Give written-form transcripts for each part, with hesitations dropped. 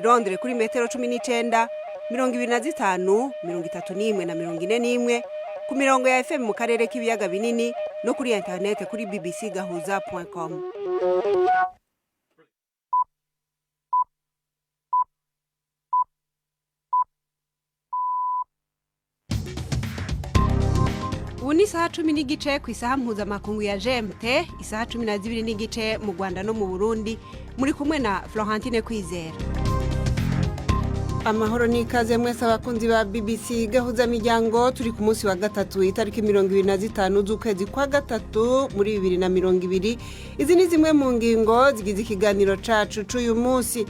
Londres kuri metero 19, 25, 31 na 41 ku mirongo ya FM mu karere k'ibiyaga binini no kuri internet kuri bbcgahuza.com. Ubu ni isaha 10 n'igice ku isaha mpuzamakungu ya GMT, isaha 12 n'igice mu Rwanda no mu Burundi. Muri kumwe na Florentine Kwizera. Amahoro n'ikaze mwese abakunzi ba BBC Gahuza miryango, turi ku munsi wa gatatu itariki 25 z'ukwezi kwa gatatu muri 2020. Izi ni zimwe mu ngingo zigize ikiganiro cacu c'uyu munsi.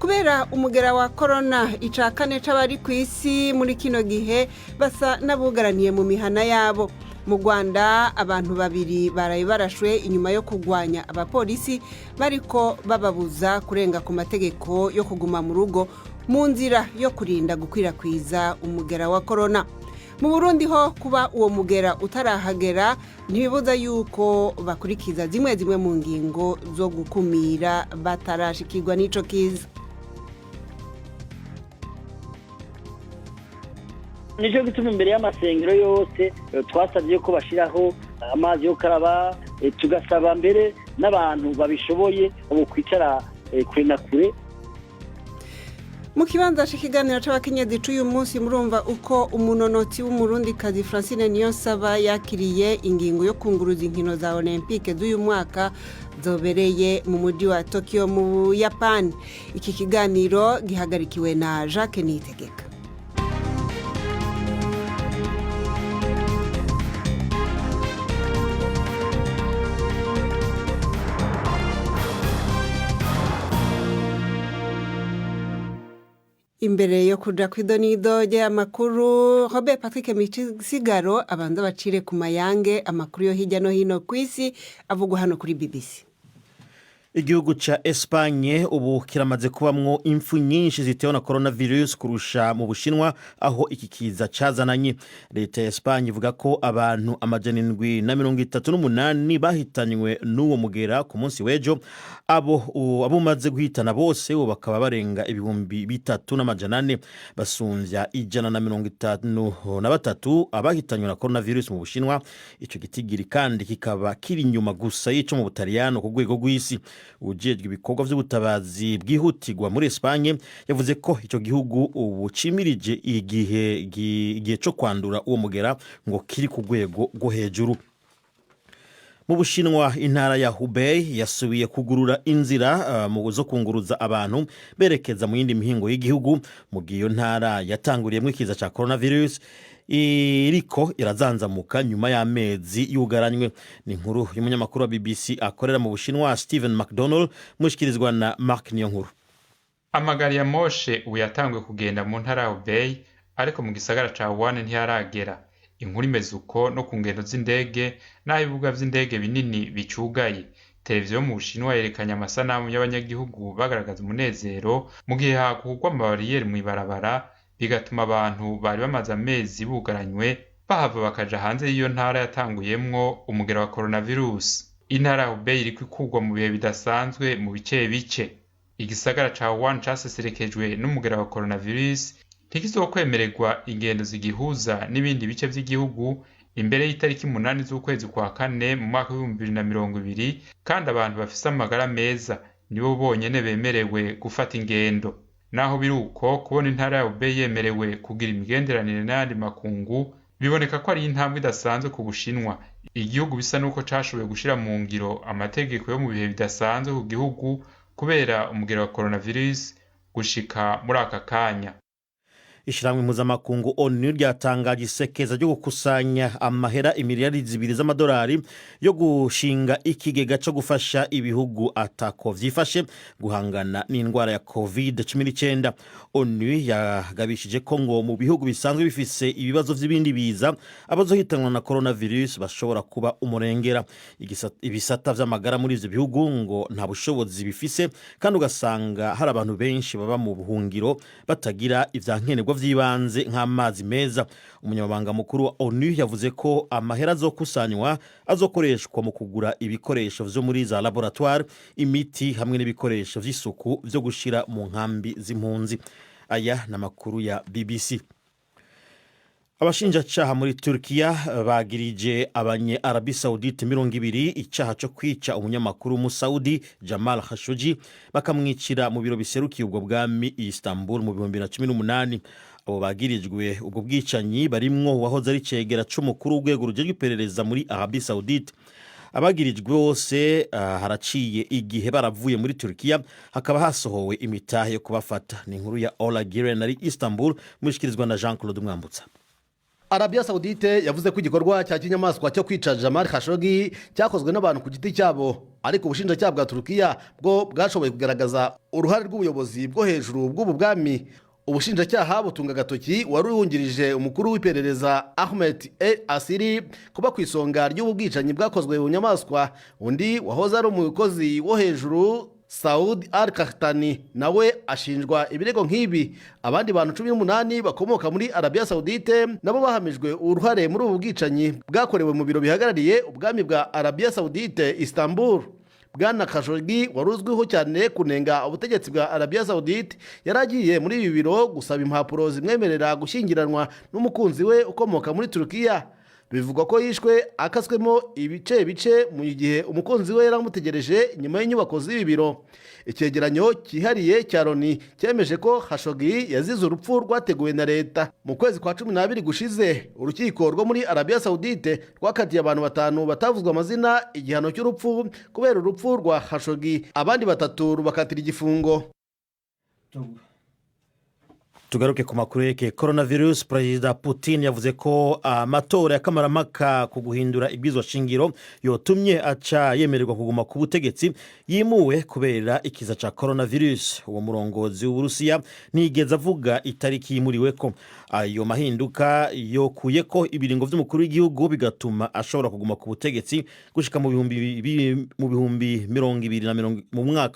Kubera umugera wa corona icakane c'abari ku isi muri kino gihe basa nabugaraniye mu mihana yabo. Mu Rwanda abantu babiri baraye barashwe inyuma yo kugwanya abapolisi bariko bababuza kurenga ku mategeko yo kuguma mu rugo mu nzira yo kurinda gukwirakwiza umugera wa corona. Mu Burundi ho kuba uwo mugera utarahagera ntibibuza yuko bakurikiza zimwe mu ngingo zo gukumira batarashikirwa n'ico kiza. Nico gituma imbere y'amasengero yose twasabye ko bashiraho amazi yo karaba, tugasaba mbere n'abantu babishoboye abo kwicara kure na kure. Mu kibanza cy'ikiganiro c'abakenyezi c'uyu munsi murumva uko umunonotsi w'umurundi kazi Francine Niyonsaba yakiriye ingingo yo kunguruza inkino za Olympique z'uyu mwaka zobereye mu mujyi wa Tokyo mu Buyapani. Iki kiganiro gihagarikiwe na Jacques Niyitegeka. Imbere yo kuja kw'idonido ry'amakuru, Robert Patrick Misigaro abanza bacire ku mayange amakuru yo hirya no hino kw'isi avugwa hano kuri BBC. Igihugu ca Espagne ubu kiramaze kubamwo impfu nyinshi zitewe na coronavirus kurusha mu Bushinwa aho iki kiza cazananye. Leta ya Espagne ivuga ko abantu 738 bahitanywe n'uwo mugera ku munsi w'ejo. Abo maze guhitana bose bakaba barenga 3,400 basunvya 153 abahitanywe na coronavirus mu Bushinwa. Ico gitigiri kandi kikaba kiri inyuma gusa y'ico mu Butaliyano ku rwego rw'isi. Ujejwe ibikorwa vy'ubutabazi bwihutirwa muri Espagne yavuze ko ico gihugu ubu cimirije igihe cyo kwandura uwo mugera ngo kiri ku rwego rwo hejuru. Mu Bushinwa intara ya Hubei yasubiye kugurura inzira mu zo kunguruza abantu berekeza mu yindi mihingo y'igihugu mu gihe iyo ntara yatanguriyemo ikiza ca coronavirus iriko irazanzamuka nyuma y'amezi yugaranywe. Ni inkuru y'umunyamakuru wa BBC akorera mu Bushinwa Stephen McDonald mushikirizwa na Mark Niyonkuru. Amagari ya moshe ubu yatanguye kugenda mu ntara ya Hubei ariko mu gisagara ca Wuhan ntiyaragera. Inkuru imeze uko no ku ngendo z'indege n'aho ibibuga vy'indege binini bicugaye. Televiziyo mu Bushinwa yerekanye amasanamu y'abanyagihugu bagaragaza umunezero mu gihe hakugwa amabariyeri mw'ibarabara bigatuma abantu bari bamaze amezi bugaranywe bahava bakaja hanze y'iyo ntara yatanguyemwo umugera wa coronavirus. Intara ya Hubei iriko ikugwa mu bihe bidasanzwe mu bice. Igisagara ca Wuhan caseserekejwe n'umugera wa coronavirus ntikizokwemererwa ingendo zigihuza n'ibindi bice vy'igihugu imbere y'itariki 8 z'ukwezi kwa kane mu mwaka wa 2020 kandi abantu bafise amagara meza nibo bonyene bemerewe gufata ingendo. Naho biruko kubona intara ya Hubei yemerewe kugira imigenderanire n'andi makungu biboneka ko ari intambwe idasanzwe ku Bushinwa. Igihugu bisa nuko cashoboye gushira mu ngiro amategeko yo mu bihe bidasanzwe ku gihugu kubera umugera wa coronavirus gushika muri aka kanya. Ishiramwe mpuzamakungu ONU ryatangaje isekeza ryo gukusanya amahera imiliyari 2 z'amadolari yo gushinga ikigega cyo gufasha ibihugu atako vyifashe guhangana n'indwara ya COVID-19. ONU yagabishije ko ngo mu bihugu bisanzwe bifise ibibazo vy'ibindi biza abazohitanwa na coronavirus bashobora kuba umurengera. Ibisata vy'amagara muri ivyo bihugu ngo nta bushobozi bifise kandi ugasanga hari abantu benshi baba mu buhungiro batagira ivyankenerwa by'ibanze nk'amazi meza. Umunyamabanga mukuru wa ONU yavuze ko amahera azokusanywa azokoreshwa mu kugura ibikoresho vyo muri za laboratoire, imiti hamwe n'ibikoresho vy'isuku vyo gushira mu nkambi z'impunzi. Aya na makuru ya BBC. Abashinjacaha muri Turkiya bagirije abanye-Arabi Saudite 20 icaha cyo kwica umunyamakuru w'Umusaudi Jamal Khashoggi bakamwicira mu biro biserukiye ubwo bwami i Istanbul mu 2018. Abo bagirijwe ubwo bwicanyi barimwo wahoze ari cegera c'umukuru w'urwego rujejwe iperereza muri Arabi Saudite. Abagirijwe bose haraciye igihe baravuye muri Turkiya, hakaba hasohowe imitahe yo kubafata. Ni inkuru ya Ola Giren ari Istanbul, mushikirizwa na Jean-Claude Mwambutsa. Arabia Saudite yavuze ko igikorwa cya kinyamaswa cyo kwica Jamal Khashoggi cyakozwe n'abantu ku giti cyabo, ariko ubushinjacyaha bwa Turkiya bwo bwashoboye kugaragaza uruhare rw'ubuyobozi bwo hejuru bw'ubu bwami. Ubushinjacyaha butunga gatoki wari wungirije umukuru w'iperereza Ahmed Asiri kuba ku isonga ry'ubu bwicanyi bwakozwe mu nyamaswa. Undi wahoze ari umukozi wo hejuru Saud Al-Qahtani nawe ashinjwa ibirego nk'ibi. Abandi bantu 18 bakomoka muri Arabia Saudite nabo bahamijwe uruhare muri ubu bwicanyi bwakorewe mu biro bihagarariye ubwami bwa Arabia Saudite Istanbul. Bwana Khashoggi waruzwiho cyane kunenga ubutegetsi bwa Arabia Saudite yaragiye muri ibi biro gusaba impapuro zimwemerera gushyingiranwa n'umukunzi we ukomoka muri Turkiya. Bivugwa ko yishwe akaswemo ibice mu gihe umukunzi we yaramutegereje nyuma y'inyubako z'ibi biro. Icyegeranyo cyihariye cya Loni cyemeje ko Khashoggi yazize urupfu rwateguwe na leta. Mu kwezi kwa 12 gushize urukiko rwo muri Arabia Saudite rwakatiye abantu 5 batavuzwe amazina igihano cy'urupfu kubera urupfu rwa Khashoggi, abandi 3 rubakatira igifungo. Tugaruke ku makuru yake coronavirus. Perezida Putin yavuze ko amatora ya kamaramaka ku guhindura ibwizwa shingiro yotumye aca yemererwa kuguma ku butegetsi yimuwe kubera ikiza ca coronavirus. Uwo murongozi w'Uburusiya nigeze avuga itariki yimuriweko. Ayo mahinduka yokuye ko ibiringo vy'umukuru w'igihugu bigatuma ashobora kuguma ku butegetsi gushika mu mwaka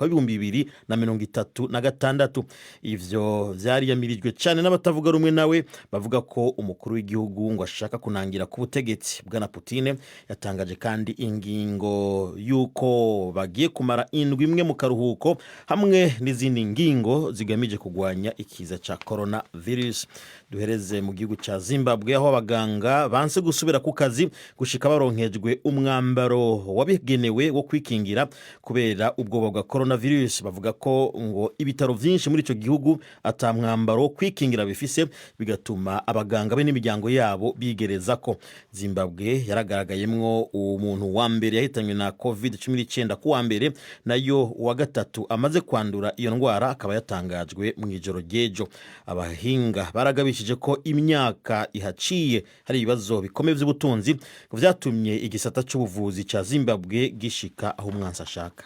wa 2036. Ivyo vyari yamirijwe cyane n'abatavuga rumwe nawe, bavuga ko umukuru w'igihugu ngo ashaka kunangira ku butegetsi. Bwana Putin yatangaje kandi ingingo yuko bagiye kumara indwi imwe mu karuhuko hamwe n'izindi ngingo zigamije kugwanya ikiza ca coronavirus. Duhereze mu gihugu ca Zimbabwe aho abaganga banse gusubira ku kazi gushika baronkejwe umwambaro wabigenewe wo kwikingira kubera ubwoba bwa coronavirus. Bavuga ko ngo ibitaro vyinshi muri ico gihugu atamwambaro kwikingira bifise, bigatuma abaganga be n'imiryango yabo bigereza ko. Zimbabwe yaragaragayemwo umuntu wa mbere yahitanywe na COVID-19 ku wa mbere, nayo wa gatatu amaze kwandura iyo ndwara akaba yatangajwe mu ijoro ryejo. Abahinga baragabishije ko imyaka ihaciye hari ibibazo bikomeye by'ubutunzi vyatumye igisata c'ubuvuzi ca Zimbabwe gishika aho umwansi ashaka.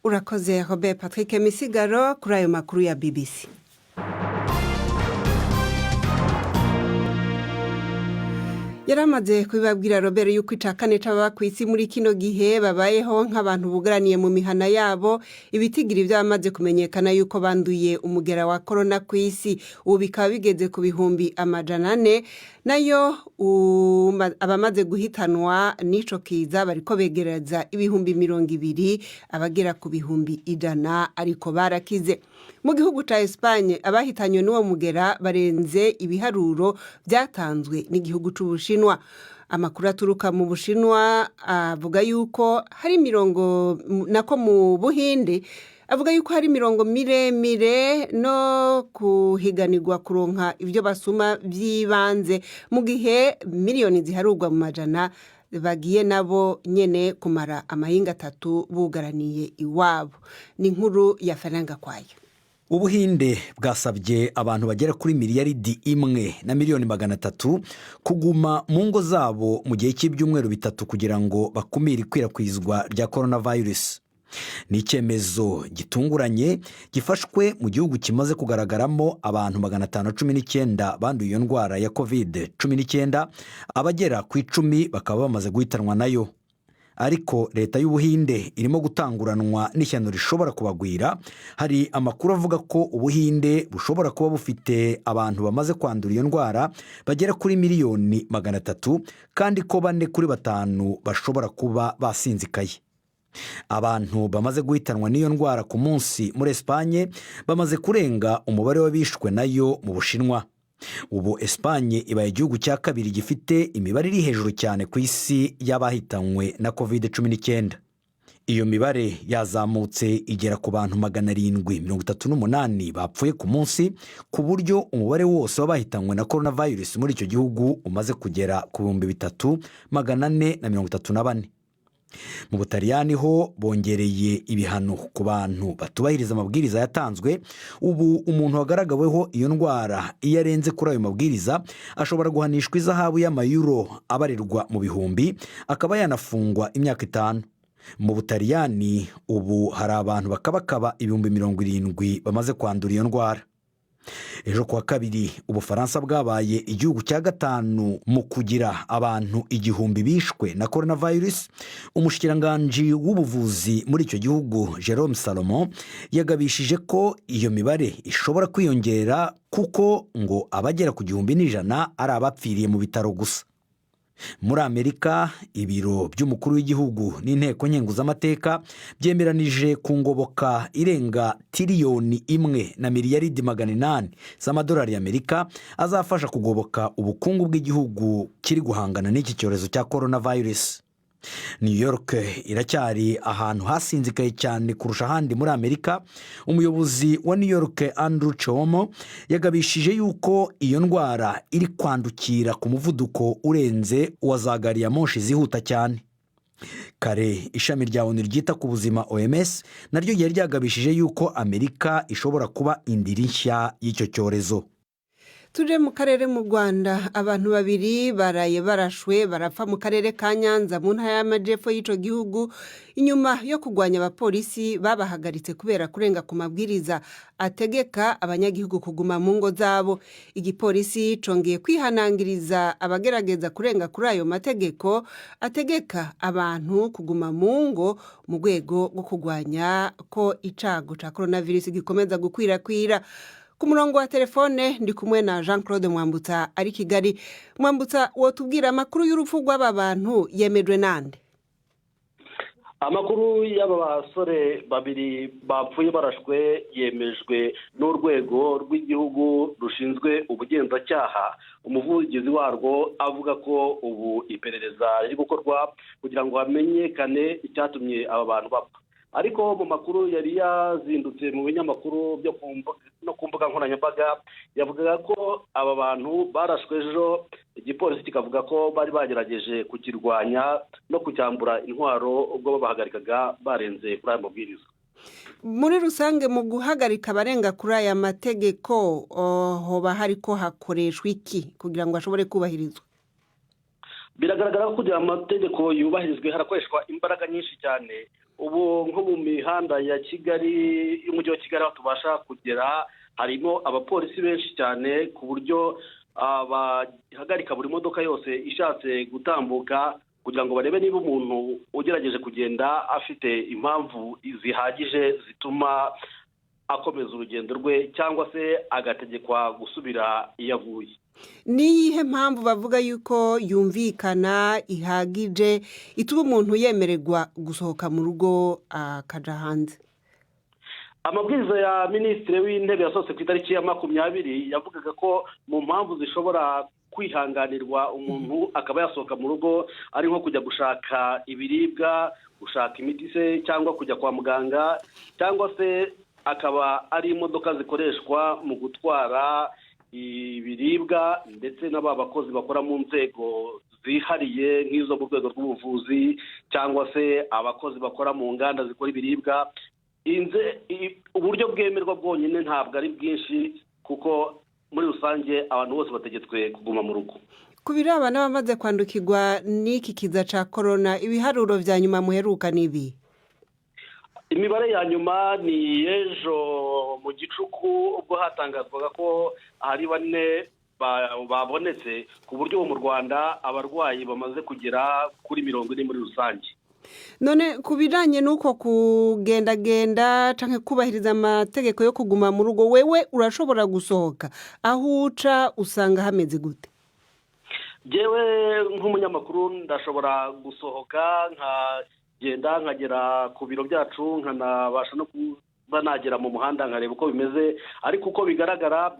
Urakoze Robert Patrick Misigaro kuri ayo makuru ya BBC. Yaramaze kubibabwira Robert yuko icakane c'ababa kw'isi muri kino gihe babayeho nk'abantu bugaraniye mu mihana yabo. Ibitigiri byamaze kumenyekana yuko banduye umugera wa corona kw'isi, ubu bikaba bigeze ku bihumbi 400, nayo abamaze guhitanwa n'ico kiza bariko begereza ibihumbi 200, abagera ku bihumbi 100 ariko barakize. Mu gihugu ca Espagne abahitanywe n'uwo mugera barenze ibiharuro byatanzwe n'igihugu c'Ubushinwa. Amakuru aturuka mu Bushinwa avuga yuko hari nako mu Buhinde avuga yuko hari mirongo miremire no kuhiganirwa kuronka ibyo basuma by'ibanze, mu gihe miliyoni ziharurwa mu majana bagiye nabo nyene kumara amahinga 3 bugaraniye iwabo. Ni inkuru ya Faranga kwayo. Ubuhinde bwasabye abantu bagera kuri miliyaridi 1.3 kuguma mu ngo zabo mu gihe cy'ibyumweru 3 kugira ngo bakumire ikwirakwizwa rya coronavirus. Ni icyemezo gitunguranye gifashwe mu gihugu kimaze kugaragaramo abantu 519 banduye iyo ndwara ya COVID-19, abagera ku 10 bakaba bamaze guhitanwa nayo. ariko leta y'Ubuhinde irimo gutanguranwa n'ishyano rishobora kubagwira. Hari amakuru avuga ko Ubuhinde bushobora kuba bufite abantu bamaze kwandura iyo ndwara bagera kuri miliyoni 300 kandi ko 4 kuri 5 bashobora kuba basinzikaye. Abantu bamaze guhitanwa n'iyo ndwara ku munsi muri Espanye bamaze kurenga umubare w'abishwe nayo mu Bushinwa. Ubu Espanye ibaye igihugu cya kabiri gifite imibare iri hejuru cyane ku isi y'abahitanywe na COVID-19. Iyo mibare yazamutse igera ku bantu 738 bapfuye ku munsi, ku buryo umubare wose w'abahitanywe na coronavirus muri icyo gihugu umaze kugera ku 3434. Mu Butaliyani ho bongereye ibihano ku bantu batubahiriza amabwiriza yatanzwe. Ubu umuntu wagaragaweho iyo ndwara iyo arenze kuri ayo mabwiriza ashobora guhanishwa izahabu y'amayuro abarirwa mu bihumbi, akaba yanafungwa imyaka 5. Mu Butaliyani ubu hari abantu bakabakaba 70,000 bamaze kwandura iyo ndwara. Ejo kuwa kabiri Ubufaransa bwabaye igihugu cya 5 mu kugira abantu 1,000 bishwe na coronavirus. Umushikiranganji w'ubuvuzi muri icyo gihugu Jérôme Salomon yagabishije ko iyo mibare ishobora kwiyongera kuko ngo abagera ku 1,100 ari abapfiriye mu bitaro gusa. Muri Amerika, ibiro by'umukuru w'igihugu n'inteko nkenguzamateka byemeranije ku ngoboka irenga tiriyoni 1 na miliyaridi 800 z'amadolari y'Amerika azafasha kugoboka ubukungu bw'igihugu kiri guhangana n'iki cyorezo cya coronavirus. New York iracyari ahantu hasinzikaye cyane kurusha ahandi muri Amerika. Umuyobozi wa New York Andrew Cuomo yagabishije yuko iyo ndwara iri kwandukira ku muvuduko urenze wa za gari ya moshi zihuta cyane. Kare ishami rya ONU ryita ku buzima OMS naryo ryari ryagabishije yuko Amerika ishobora kuba indiri nshya y'icyo cyorezo. Tuje mu karere mu Rwanda, abantu 2 baraye barashwe barapfa mu karere ka Nyanza mu ntara y'Amajepfo y'icyo gihugu inyuma yo kugwanya abapolisi babahagaritse kubera kurenga ku mabwiriza ategeka abanyagihugu kuguma mu ngo zabo. Igipolisi congeye kwihanangiriza abagerageza kurenga kuri ayo mategeko ategeka abantu kuguma mu ngo mu rwego rwo kugwanya ko icago ca coronavirus gikomeza gukwirakwira. Ku murongo wa telefone ndi kumwe na Jean-Claude Mwambutsa ari Kigali. Mwambutsa, wotubwira amakuru y'urupfu rw'aba bantu yemejwe nande? Amakuru y'aba basore 2 bapfuye barashwe yemejwe n'urwego rw'igihugu rushinzwe ubugenzacyaha. Umuvugizi warwo avuga ko ubu iperereza riri gukorwa kugira ngo hamenyekane icyatumye aba bantu bapfa. Ariko mu makuru yari yazindutse mu binyamakuru byo no ku mbuga nkoranyambaga yavugaga ko aba bantu barashwe ejo. Igipolisi kikavuga ko bari bagerageje kukirwanya no kucyambura intwaro ubwo babahagarikaga barenze kuri aya mabwiriza. Muri rusange mu guhagarika abarenga kuri aya mategeko hoba hari ko hakoreshwa iki kugira ngo ashobore kubahirizwa? Biragaragara ko kugira amategeko yubahirizwe harakoreshwa imbaraga nyinshi cyane. Ubu nko mu mihanda ya Kigali y'umujyi wa Kigali aho tubasha kugera harimo abapolisi benshi cyane ku buryo bahagarika buri modoka yose ishatse gutambuka kugira ngo barebe niba umuntu ugerageje kugenda afite impamvu zihagije zituma akomeza urugendo rwe cyangwa se agategekwa gusubira iyo avuye. Ni iyihe mpamvu bavuga yuko yumvikana ihagije ituma umuntu yemererwa gusohoka mu rugo akaja hanze? Amabwiriza ya Minisitiri w'Intebe yasohotse ku itariki ya 20 yavugaga ko mu mpamvu zishobora kwihanganirwa umuntu akaba yasohoka mu rugo ari nko kujya gushaka ibiribwa, gushaka imiti se cyangwa kujya kwa muganga, cyangwa se akaba ari imodoka zikoreshwa mu gutwara ibiribwa ndetse n'aba bakozi bakora mu nzego zihariye nk'izo mu rwego rw'ubuvuzi cyangwa se abakozi bakora mu nganda zikora ibiribwa. Uburyo bwemerwa bwonyine ntabwo ari bwinshi kuko muri rusange abantu bose bategetswe kuguma mu rugo. Ku biraba n'abamaze kwandukirwa n'iki kiza ca corona, ibiharuro vya nyuma muheruka nibi? Imibare ya nyuma ni ejo mu gicuku ubwo hatangazwaga ko hari 4 babonetse ku buryo mu Rwanda abarwayi bamaze kugera kuri 40 muri rusange. none ku bijyanye n'uko kugendagenda cyangwa kubahiriza amategeko yo kuguma mu rugo, wewe urashobora gusohoka aho uca usanga hameze gute? Jewe nk'umunyamakuru ndashobora gusohoka nkagenda nkagera ku biro byacu nkanabasha no kuba nagera mu muhanda nkareba uko bimeze, ariko uko bigaragara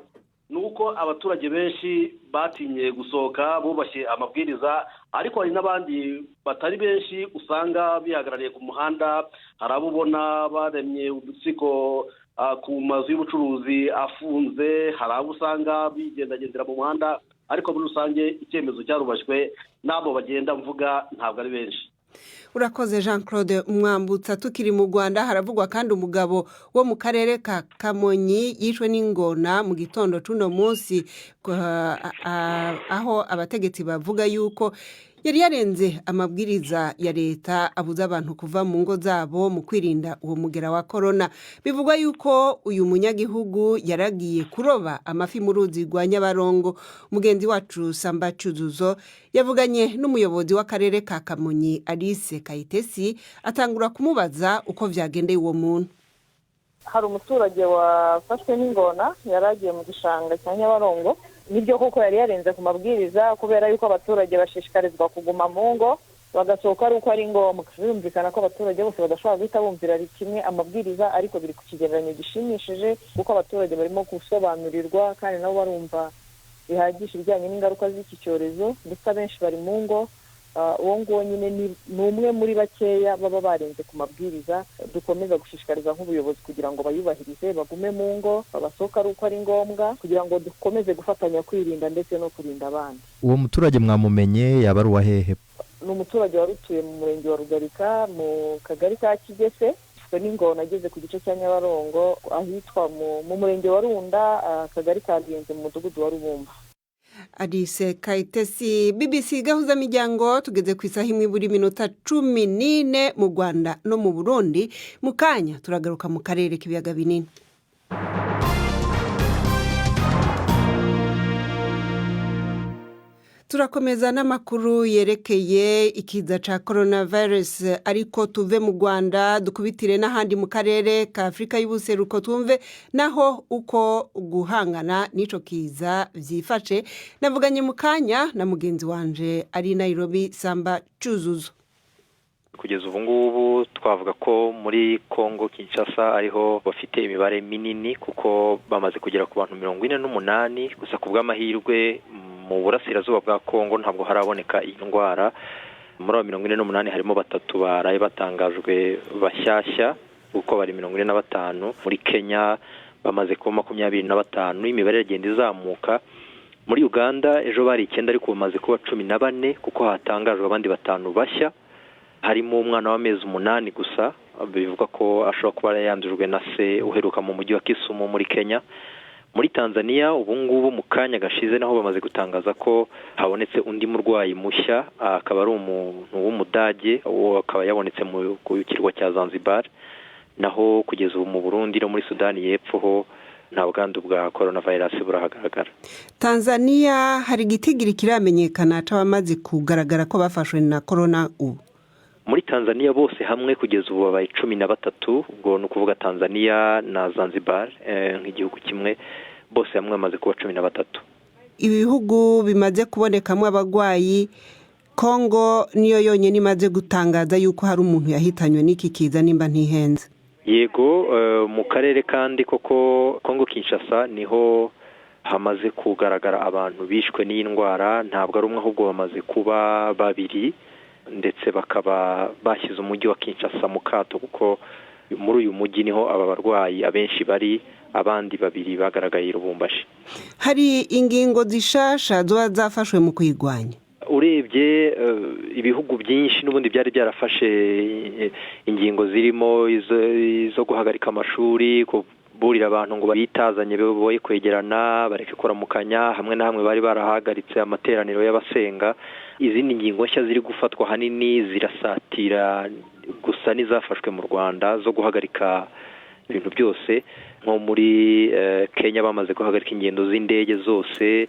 ni uko abaturage benshi batinye gusohoka bubashye amabwiriza, ariko hari n'abandi batari benshi usanga bihagarariye ku muhanda. Hari abo ubona baremye udutsiko ku mazu y'ubucuruzi afunze, hari abo usanga bigendagendera mu muhanda, ariko muri rusange icyemezo cyarubashywe n'abo bagenda mvuga ntabwo ari benshi. Urakoze Jean Claude Mwambutsa. Tukiri mu Rwanda haravugwa kandi umugabo wo mu karere ka Kamonyi yishwe n'ingona mu gitondo cuno munsi, aho abategetsi bavuga yuko yari yarenze amabwiriza ya leta abuza abantu kuva mu ngo zabo mu kwirinda uwo mugera wa corona. Bivugwa yuko uyu munyagihugu yaragiye kuroba amafi mu ruzi rwa Nyabarongo. Mugenzi wacu Samba Cyuzuzo yavuganye n'umuyobozi w'akarere ka Kamonyi Alice Kayitesi, atangura kumubaza uko vyagendeye uwo muntu. Hari umuturage wafashwe n'ingona yaragiye mu gishanga cya Nyabarongo. Nibyo koko yari yarenze ku mabwiriza kubera yuko abaturage bashishikarizwa kuguma mu ngo bagasohoka ari uko ari ngombwa. Birumvikana ko abaturage bose badashobora guhita bumvira kimwe amabwiriza, ariko biri ku kigereranyo gishimishije kuko abaturage barimo gusobanurirwa kandi nabo barumva bihagije ibijyanye n'ingaruka z'iki cyorezo, ndetse abenshi bari mu ngo. Uwo nguwo nyine ni umwe muri bakeya baba barenze ku mabwiriza. Dukomeza gushishikariza nk'ubuyobozi kugira ngo bayubahirize, bagume mu ngo, babasohoka ari uko ari ngombwa, kugira ngo dukomeze gufatanya kwirinda ndetse no kurinda abandi. Uwo muturage mwamumenye yaba ari uwahehe? Ni umuturage wari utuye mu murenge wa Rugarika mu kagari ka Kigese, n'ingona ageze ku gice cya Nyabarongo ahitwa mu murenge wa Runda, akagari ka Ryenze mu mudugudu wa Rubumba. Alice Kayitesi, BBC Gahuza Miryango. Tugeze ku isaha imwe buri minota 14 mu Rwanda no mu Burundi. Mu kanya turagaruka mu karere k'ibiyaga binini. Turakomeza n'amakuru yerekeye ikiza ca coronavirus, ariko tuve mu Rwanda dukubitire n'ahandi mu karere ka Afrika y'ubuseruko, tumve naho uko guhangana n'ico kiza vyifashe. Navuganye mu kanya na mugenzi wanje ari Nairobi, Samba Cyuzuzo. Kugeza ubu ngubu twavuga ko muri Kongo Kinshasa ariho bafite imibare minini, kuko bamaze kugera ku bantu 48, gusa ku bw'amahirwe mu burasirazuba bwa Kongo ntabwo haraboneka iyi ndwara. Muri abo 48 harimo 3 baraye batangajwe bashyashya, uko bari 45. Muri Kenya bamaze kuba 25, imibare iragenda izamuka. Muri Uganda ejo bari 9, ariko bamaze kuba 14, kuko hatangajwe abandi 5 bashya. Harimo umwana w'amezi 8 gusa, bivuga ko ashobora kuba yandujwe na se uheruka mu mujyi wa Kisumu muri Kenya. Muri Tanzania ubu ngubu mu kanya gashize naho bamaze gutangaza ko habonetse undi murwayi mushya, akaba ari umuntu w'umudage, uwo akaba yabonetse mu kirwa cya Zanzibar. Naho kugeza ubu mu Burundi no muri Sudani y'Epfo ho nta bwandu bwa coronavirus burahagaragara. Tanzania hari igitigiri kiramenyekana c'abamaze kugaragara ko bafashwe na corona ubu? Muri Tanzania bose hamwe kugeza ubu babaye 13, ubwo no kuvuga Tanzania na Zanzibar nk'igihugu kimwe, bose hamwe bamaze kuba 13. Ibihugu bimaze kubonekamo abagwayi, Kongo niyo yonyene imaze gutangaza yuko hari umuntu yahitanywe n'iki kiza, nimba ntihenze. Yego, mu karere kandi koko Kongo Kinshasa niho hamaze kugaragara abantu bishwe n'iyi ndwara. Ntabwo ari umwe, ahubwo bamaze kuba 2, ndetse bakaba bashyize umujyi wa Kinshasa mu kato, kuko muri uyu mujyi niho aba barwayi abenshi bari, abandi 2 bagaragaye Lubumbashi. Hari ingingo zishasha zoba zafashwe mu kwigwanya? Urebye ibihugu byinshi n'ubundi byari byarafashe ingingo zirimo izo guhagarika amashuri, kuburira abantu ngo bitazanye boye kwegerana, bareke kuramukanya. Hamwe na hamwe bari barahagaritse amateraniro y'abasenga. Izindi ngingo nshya ziri gufatwa hanini zirasatira gusa n'izafashwe mu Rwanda zo guhagarika ibintu byose. Nko muri Kenya bamaze guhagarika ingendo z'indege zose.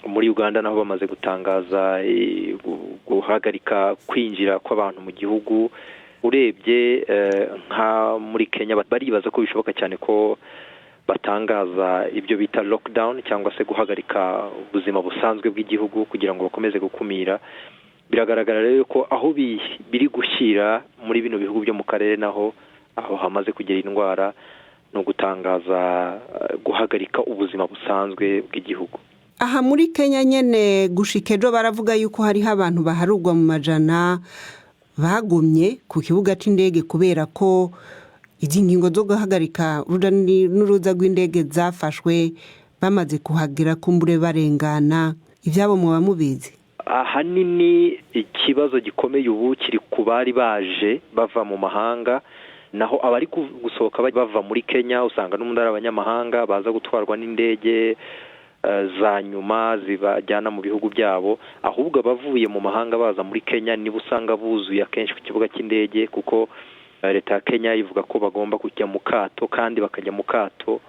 muri Uganda naho bamaze gutangaza guhagarika kwinjira kw'abantu mu gihugu. Urebye nka muri Kenya baribaza ko bishoboka cyane ko batangaza ibyo bita lockdown cyangwa se guhagarika ubuzima busanzwe bw'igihugu kugira ngo bakomeze gukumira. Biragaragara rero ko aho biri gushyira muri bino bihugu byo mu karere naho aho hamaze kugera indwara no gutangaza guhagarika ubuzima busanzwe bw'igihugu. Aha muri Kenya nyene gushika ejo baravuga yuko hariho abantu baharugwa mu majana bagumye ku kibuga c'indege kubera ko izi ngingo zo guhagarika uruja n'uruza rw'indege zafashwe bamaze kuhagera kumbure barengana. Ivyabo muba mubizi? Ahanini ikibazo gikomeye ubu kiri ku bari baje bava mu mahanga, naho abari gusohoka bava muri Kenya usanga n'umuntu ari abanyamahanga baza gutwarwa n'indege za nyuma zibajyana mu bihugu byabo. Ahubwo abavuye mu mahanga baza muri Kenya nibo usanga buzuye akenshi ku kibuga cy'indege, kuko leta ya Kenya ivuga ko bagomba kujya mu kato kandi bakajya mu kato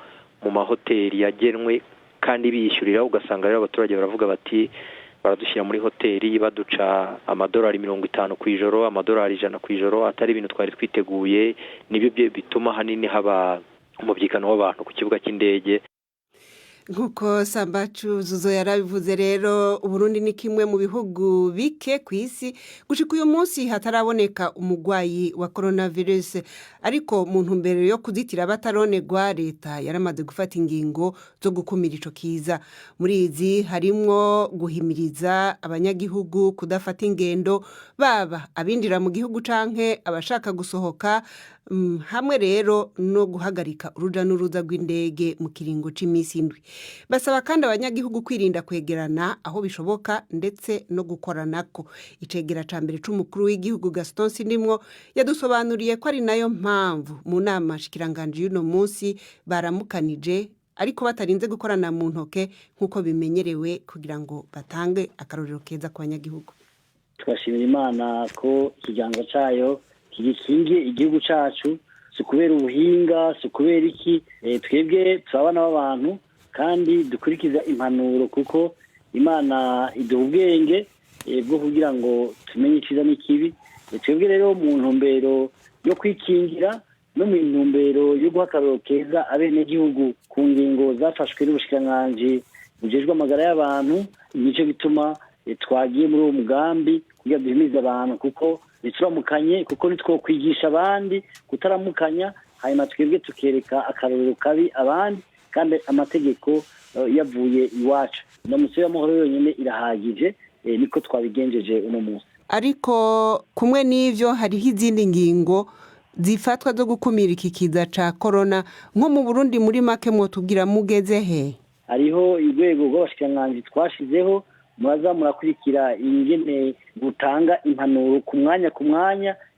mu mahoteli yagenwe kandi biyishyurira. Ugasanga rero abaturage baravuga bati baradushyira muri hoteli baduca amadolari 50 ku ijoro, amadolari 100 ku ijoro, atari ibintu twari twiteguye. Nibyo bituma hanini haba umubyigano w'abantu ku kibuga cy'indege. Nkuko Sambacu Zuzo yarabivuze rero Uburundi ni kimwe mu bihugu bike ku isi gushika uyu munsi hataraboneka umugwayi wa coronavirus, ariko mu ntumbero yo kuzitira bataronegwa leta yaramaze gufata ingingo zo gukumira ico kiza. Muri izi harimwo guhimiriza abanyagihugu kudafata ingendo, baba abindira mu gihugu canke abashaka gusohoka, hamwe rero no guhagarika uruja n'uruza rw'indege mu kiringo c'imisi 7. Basaba kandi abanyagihugu kwirinda kwegerana aho bishoboka ndetse no gukoranako. Icegera ca mbere c'umukuru w'igihugu Gaston Sindimwo yadusobanuriye ko ari nayo mpamvu mu nama shikiranganje y'uno munsi baramukanije ariko batarinze gukorana mu ntoke nkuko bimenyerewe kugira ngo batange akarorero keza ku banyagihugu. Twashimira Imana ko ikiganza cayo kigikingiye igihugu cacu, si kubera ubuhinga, si kubera iki. Twebwe turabana b'abantu kandi dukurikiza impanuro, kuko Imana iduha ubwenge bwo kugira ngo tumenye iciza n'ikibi. Twebwe rero mu ntumbero yo kwikingira no mu ntumbero yo guha akarorero keza abenegihugu ku ngingo zafashwe n'ubushikiranganji bujejwe amagara y'abantu, nico bituma twagiye muri uwo mugambi kugira duhimirize abantu, kuko nituramukanye, kuko nitwokwigisha abandi kutaramukanya, hanyuma twebwe tukereka akarorero kabi abandi, kandi amategeko yavuye iwacu. Ndamutse y'amahoro yonyine irahagije, niko twabigenjeje uno munsi. Ariko kumwe n'ivyo hariho izindi ngingo zifatwa zo gukumira iki kiza ca corona. Nko mu Burundi muri make mwotubwira mugeze he? Hariho urwego rw'abashikiranganji twashizeho, muraza murakurikira ingene gutanga impanuro ku mwanya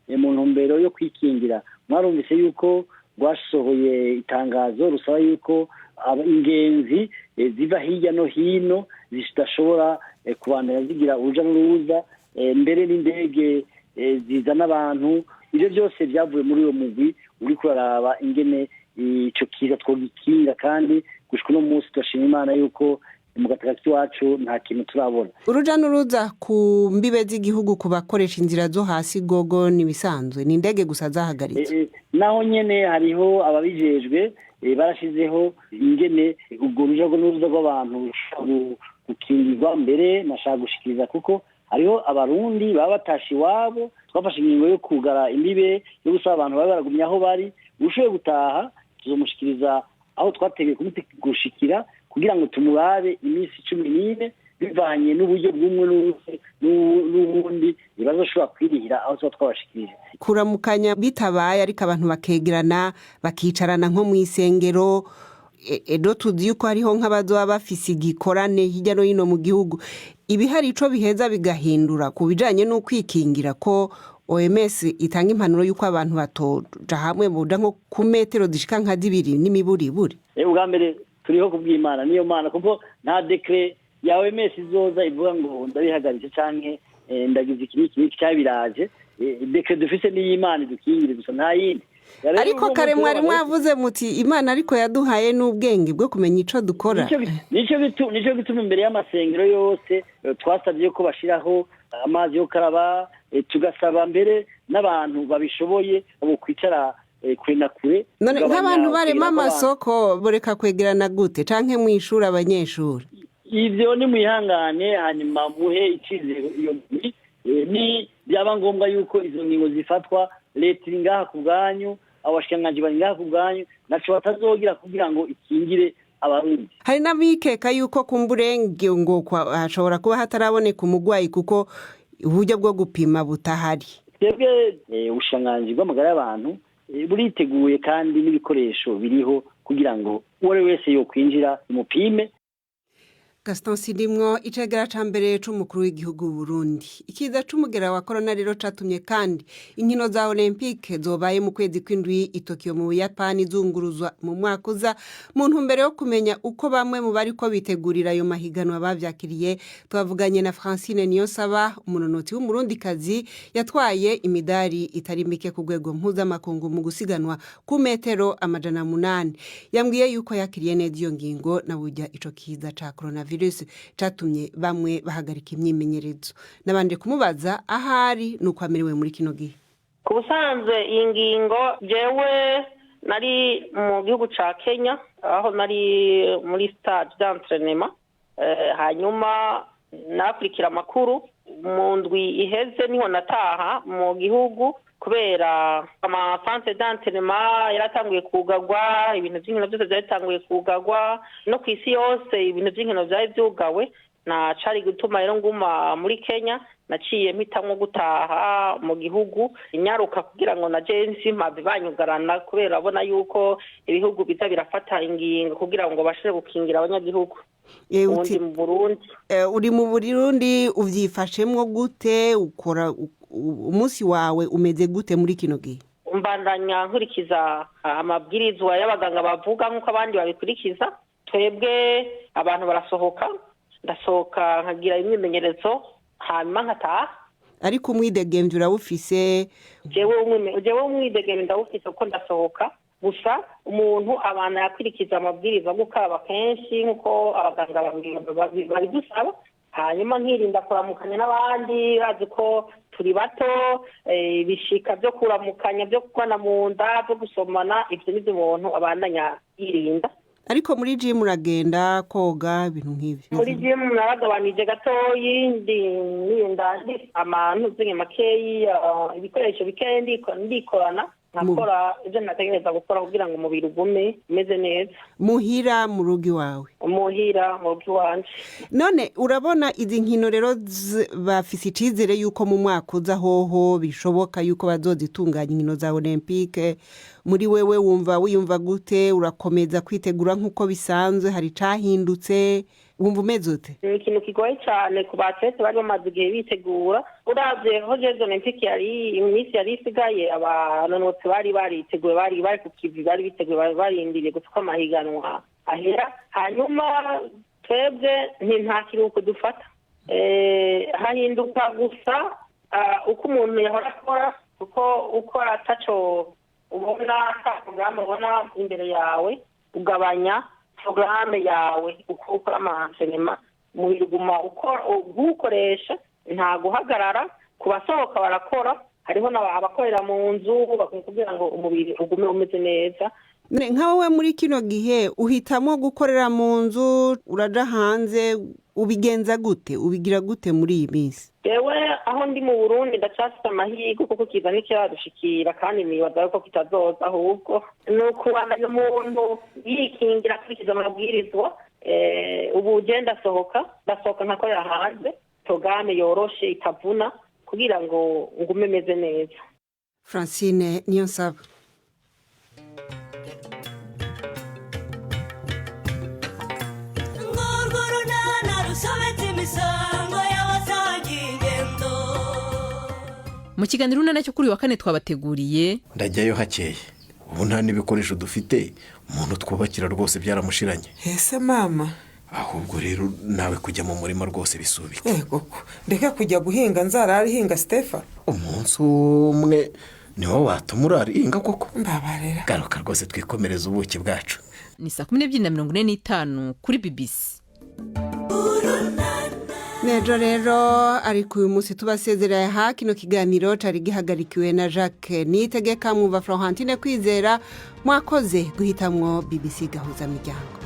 mu ntumbero yo kwikingira. Mwarumvise yuko rwasohoye itangazo rusaba yuko ingenzi ziva hirya no hino zidashobora kubandanya zigira uruja n'uruza, mbere n'indege zizana abantu. Ibyo byose byavuye muri uwo mugwi uri kuraraba ingene ico kiza twogikinga, kandi gushika no munsi turashima Imana yuko mu gataka wacu nta kintu turabona. Uruja n'uruza ku mbibe z'igihugu ku bakoresha inzira zo hasi gogo nibisanzwe, ni indege gusa zahagaritse. Naho nyene hariho ababijejwe barashizeho ingene ubwo ruja n'uruza rw'abantu gukingirwa. Mbere nashaka gushikiriza kuko hariho abarundi baba batashi wabo, twafashe ingingo yo kugara imbibe yo gusaba abantu baba baragumye aho bari. Ushoboye gutaha tuzomushikiriza aho twategeye gushikira kugira ngo tumurabe iminsi 14 bivanye n'uburyo bw'umwe n'ubundi bazoshobora kwirihira aho twabashikirije. Kuramukanya bitabaye ariko abantu bakegerana bakicarana nko mu isengero, edo tuzi yuko hariho nk'abazoba bafise igikorane hirya no hino mu gihugu. Ibi hari ico biheza bigahindura ku bijanye no kwikingira ko OMS itanga impanuro yuko abantu batoja hamwe boda nko ku metero zishika nka 2 n'imiburiburi. Ubwa mbere turiho kubw'Imana, niyo Mana, kuko nta decret ya OMS izoza ivuga ngo ndabihagaritse canke ndagize iki cyabiraje. Decret dufise ni y'Imana dukingire gusa, nta yindi. ariko kare mwari mwavuze muti imana ariko yaduhaye n'ubwenge bwo kumenya icyo dukora. nicyo gituma imbere y'amasengero yose twasabye ko bashyiraho amazi yo karaba, tugasaba mbere n'abantu babishoboye bo kwicara kure na kure. None nk'abantu barema amasoko boreka kwegerana gute canke mwishura abanyeshuri? Ivyo ni mwihangane hanyuma muhe icizero iyo ni byaba ngombwa yuko izo ngingo zifatwa, leta iri ngaha ku bwanyu, abashikiranganji bari ngaha ku bwanyu, naco batazogira kugira ngo ikingire abarundi. Hari n'abikeka yuko kumburenge ngo hashobora kuba hataraboneka umugwayi kuko uburyo bwo gupima butahari. Twebwe ubushikiranganji bw'amagara y'abantu buriteguye kandi n'ibikoresho biriho kugira ngo uwo wese yo kwinjira umupime. Gaston Sidimwo icegera ca mbere c'umukuru w'igihugu Burundi. Ikiza c'umugera wa corona rero catumye kandi inkino za Olympique zobaye mu kwezi kw'indwi i Tokyo mu Buyapani zunguruzwa mu mwaka uza mu ntumbero yo kumenya uko bamwe mu bariko bitegurira ayo mahiganwa bavyakiriye. Twavuganye na Francine Niyonsaba, umunonotsi w'umurundikazi yatwaye imidari itari mike ku rwego mpuzamakungu mu gusiganwa ku metero 800. Yambwiye yuko yakiriye neza iyo ngingo na burya ico kiza ca coronavirus catumye bamwe bahagarika imyimenyerezo. Nabanje kumubaza ahari nuko amiriwe muri kino gihe. Ku busanzwe iyi ngingo jewe nari mu gihugu ca Kenya aho nari muri stade d'entraînement, hanyuma nakurikira amakuru mu ndwi iheze niho nataha mu gihugu kubera amasantere d'entraînement yaratanguye kugagwa, ibintu by'inkino byose byatanguye kugagwa no ku isi yose, ibintu by'inkino byari byugawe. Na cari gutuma rero nguma muri Kenya, naciye mpitamwo gutaha mu gihugu inyaruka kugira ngo na jensi mpave banyugarana kubera abona yuko ibihugu biza birafata ingingo kugira ngo bashire gukingira abanyagihugu. Undi mu Burundi. Uri mu Burundi uvyifashemwo gute? Ukora umunsi wawe umeze gute muri kino gihe? Mbandanya nkurikiza amabwirizwa y'abaganga bavuga nk'uko abandi babikurikiza. Twebwe abantu barasohoka, ndasohoka nkagira imyimenyerezo hanyuma nkataha. Ariko umwidegemvye urawufise? Jewe umwidegemvye ndawufise kuko ndasohoka, gusa umuntu abana yakwirikiza amabwiriza gukaraba kenshi nk'uko abaganga babidusaba, hanyuma nkirinda kuramukanya n'abandi bazi ko turi bato, bishika byo kuramukanya byo kukwana mu nda byo gusomana, ibyo nibyo umuntu abandanya yirinda. Ariko muri gym uragenda koga ibintu nk'ivyo? Muri gym naragabanije gatoyi, nirinda amantu zinge makeyi, ibikoresho bikendi ndikorana nkakora ibyo nategereza gukora kugira ngo umubiri ugume umeze neza. Muhira mu rugi wawe? Muhira mu rugi wanje. None urabona izi nkino rero bafise icizere yuko mu mwaka uza hoho bishoboka yuko bazozitunganya inkino za Olympique. Muri wewe wiyumva gute? Urakomeza kwitegura nk'uko bisanzwe? Hari cahindutse? Wumva umeze ute? Ni ikintu kigoye cyane ku batlete bari bamaze igihe bitegura. Uravye ho Jeux Olympiques yari iminsi yari isigaye, abanonotsi bari bariteguye, bari ku kivi, bari biteguye, barindiriye gutuka amahiganwa ahera. Hanyuma twebwe nta kiruhuko dufata, hahinduka gusa uko umuntu yahora akora, kuko ukora ataco ubona ka programme ubona imbere yawe, ugabanya programme yawe uko ukora amaentraînement mu biguma ukoresha, nta guhagarara. Ku basohoka barakora, hariho abakorera mu nzu kugira ngo umubiri ugume umeze neza. Nkawe muri kino gihe uhitamo gukorera mu nzu, uraja hanze, ubigenza gute? Ubigira gute muri iyi minsi? Ewe aho ndi mu Burundi ndacafite amahirwe kuko kiza n'ikiyadushikira kandi nibaza ko kitazoza, ahubwo nuko abandanya umuntu yikingira akurikiza amabwirizwa. Ubu ugenda ndasohoka nkakorera hanze, programme yoroshe itavuna kugira ngo ngume meze neza. Francine Niyonsaba. Mu kiganiro unana cyo kuri wa kane twabateguriye ndajyayo hakeye. Ubu nta n'ibikoresho dufite, umuntu twubakira rwose byaramushiranye. Ese mama, ahubwo rero nawe kujya mu murima rwose bisubike. Koko ndeka kujya guhinga nzarari hinga Stefa. Umunsi umwe ni wowe watuma uraringa koko mbabarira garuka rwose twikomereza ubuki bwacu. ni 12:45 kuri BBC. Nejo rero ariko uyu munsi tubasezereye aha kino kiganiro cari gihagarikiwe na Jacques Nitegeka mwumva Florentine Kwizera mwakoze guhitamwo BBC Gahuza Miryango.